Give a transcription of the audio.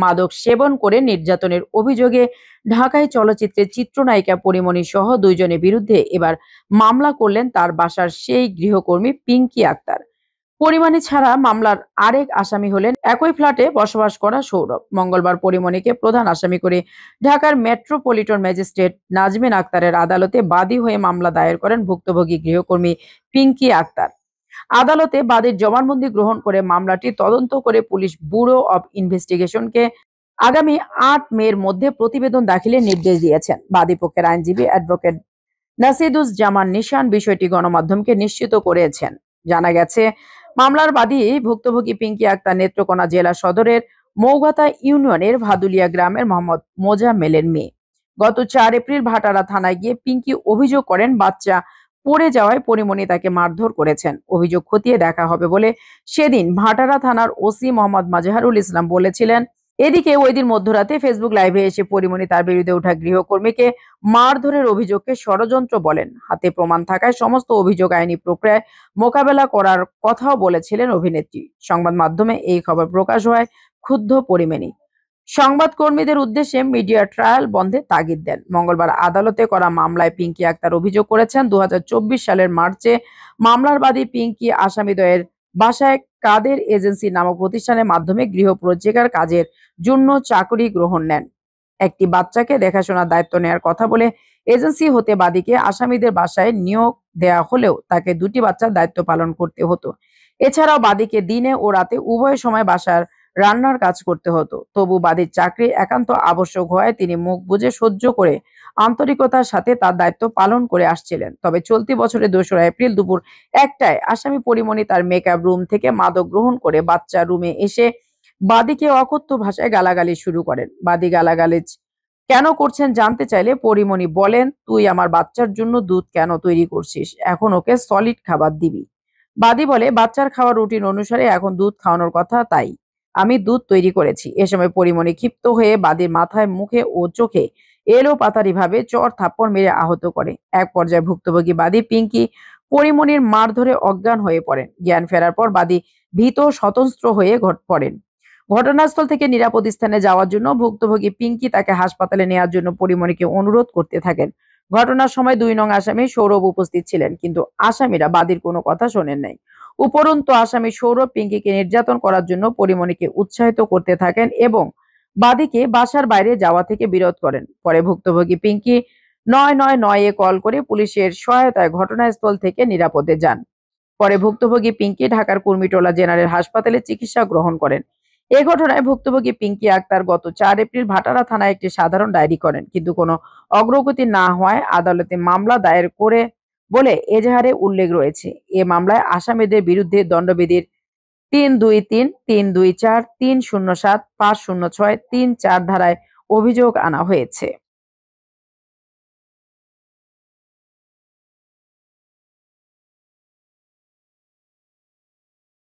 মাদক সেবন করে নির্যাতনের অভিযোগে ঢাকায় চলচ্চিত্রের চিত্রনায়িকা পরীমণি সহ দুইজনের বিরুদ্ধে এবার মামলা করলেন তার বাসার সেই গৃহকর্মী পিঙ্কি আক্তার। পরিমণি ছাড়া মামলার আরেক আসামি হলেন একই ফ্ল্যাটে বসবাস করা সৌরভ। মঙ্গলবার পরিমণিকে প্রধান আসামি করে ঢাকার মেট্রোপলিটন ম্যাজিস্ট্রেট নাজমিন আক্তারের আদালতে বাদী হয়ে মামলা দায়ের করেন ভুক্তভোগী গৃহকর্মী পিঙ্কি আক্তার। আদালতে বাদীর জবানবন্দি গ্রহণ করে মামলাটি তদন্ত করে পুলিশ ব্যুরো অব ইনভেস্টিগেশনকে আগামী ৮ মের মধ্যে প্রতিবেদন দাখিলের নির্দেশ দিয়েছেন। বাদী পক্ষের আইনজীবী অ্যাডভোকেট নাসিদুজ্জামান নিশান বিষয়টি গণমাধ্যমকে নিশ্চিত করেছেন। জানা গেছে, মামলার বাদী ভুক্তভোগী পিঙ্কি আক্তার নেত্রকোনা জেলা সদরের মৌগাতা ইউনিয়নের ভাদুলিয়া গ্রামের মোহাম্মদ মোজাম্মেলের মেয়ে। গত ৪ এপ্রিল ভাটারা থানায় গিয়ে পিঙ্কি অভিযোগ করেন বাচ্চা পড়ে যাওয়ায় পরিমণি তাকে মারধর করেছেন। অভিযোগ খতিয়ে দেখা হবে বলে সেদিন ভাটারা থানার ওসি মোহাম্মদ মাজহারুল ইসলাম বলেছিলেন। এদিকে ওই দিন মধ্যরাতে ফেসবুক লাইভে এসে পরিমণি তার বিরুদ্ধে ওঠা গৃহকর্মীকে মারধরের অভিযোগকে ষড়যন্ত্র বলেন। হাতে প্রমাণ থাকায় সমস্ত অভিযোগ আইনি প্রক্রিয়ায় মোকাবেলা করার কথাও বলেছিলেন অভিনেত্রী। সংবাদ মাধ্যমে এই খবর প্রকাশ হয় ক্ষুব্ধ পরিমণি সংবাদকর্মীদের উদ্দেশ্যে মিডিয়া ট্রায়াল বন্ধে তাগিদ দেন। মঙ্গলবার আদালতে করা মামলায় পিঙ্কি আক্তার অভিযোগ করেছেন ২০২৪ সালের মার্চে মামলার বাদী পিঙ্কি আসামিদ্বয়ের বাসায় কাদের এজেন্সি নামক প্রতিষ্ঠানের মাধ্যমে গৃহ প্রজ্ঞিকার কাজের জন্য চাকরি গ্রহণ নেন। একটি বাচ্চাকে দেখাশোনার দায়িত্ব নেওয়ার কথা বলে এজেন্সি হতে বাদীকে আসামিদের বাসায় নিয়োগ দেয়া হলেও তাকে ২টি বাচ্চার দায়িত্ব পালন করতে হতো। এছাড়াও বাদীকে দিনে ও রাতে উভয় সময় বাসার রান্নার কাজ করতে হতো। তবু বাদীর চাকরি একান্ত আবশ্যক হওয়ায় তিনি মুখ বুজে সহ্য করে আন্তরিকতার সাথে তার দায়িত্ব পালন করে আসছিলেন। তবে চলতি বছরের ২রা এপ্রিল দুপুর ১টায় আসামি পরিমণি তার মেকআপ রুম থেকে মাদক গ্রহণ করে বাচ্চা রুমে এসে বাদীকে অকথ্য ভাষায় গালাগালি শুরু করেন। বাদী গালাগালিজ কেন করছেন জানতে চাইলে পরিমণি বলেন, তুই আমার বাচ্চার জন্য দুধ কেন তৈরি করছিস? এখন ওকে সলিড খাবার দিবি। বাদী বলে, বাচ্চার খাওয়ার রুটিন অনুসারে এখন দুধ খাওয়ানোর কথা, তাই আমি দুধ তৈরি করেছি। এ সময় পরিমণি ক্ষিপ্ত হয়ে বাদীর মাথায়, মুখে ও চোখে এলোপাতাড়ি ভাবে চড় থাপ্পড় মেরে আহত করে। এক পর্যায়ে ভুক্তভোগী বাদী পিঙ্কি পরিমণির মারধরে অজ্ঞান হয়ে পড়েন। জ্ঞান ফেরার পর বাদী ভীত সতন্ত্র হয়ে পড়েন। ঘটনাস্থল থেকে নিরাপদ স্থানে যাওয়ার জন্য ভুক্তভোগী পিঙ্কি তাকে হাসপাতালে নেওয়ার জন্য পরিমণিকে অনুরোধ করতে থাকেন। ঘটনার সময় ২ নং আসামি সৌরভ উপস্থিত ছিলেন, কিন্তু আসামিরা বাদীর কোনো কথা শোনেন নাই। উপরন্তু আসামি সৌরভ পিঙ্কিকে নির্যাতন করার জন্য পরিমণিকে উৎসাহিত করতে থাকেন এবং বাদীকে বাসার বাইরে যাওয়া থেকে বিরত করেন। পরে ভুক্তভোগী পিঙ্কি ৯৯৯ কল করে পুলিশের সহায়তায় ঘটনাস্থল থেকে নিরাপদে যান। পরে ভুক্তভোগী পিঙ্কি ঢাকার কুর্মিটোলা জেনারেল হাসপাতালে চিকিৎসা গ্রহণ করেন। এ ঘটনায় ভুক্তভোগী পিঙ্কি আক্তার গত ৪ এপ্রিল ভাটারা থানায় একটি সাধারণ ডায়েরি করেন, কিন্তু কোনো অগ্রগতি না হওয়ায় আদালতে মামলা দায়ের করে বলে এজাহারে উল্লেখ রয়েছে। এ মামলায় আসামিদের বিরুদ্ধে দণ্ডবিধির ৩২৩, ৩২৪, ৩০৭, ৫০৬, ৩৪ ধারায় অভিযোগ আনা হয়েছে।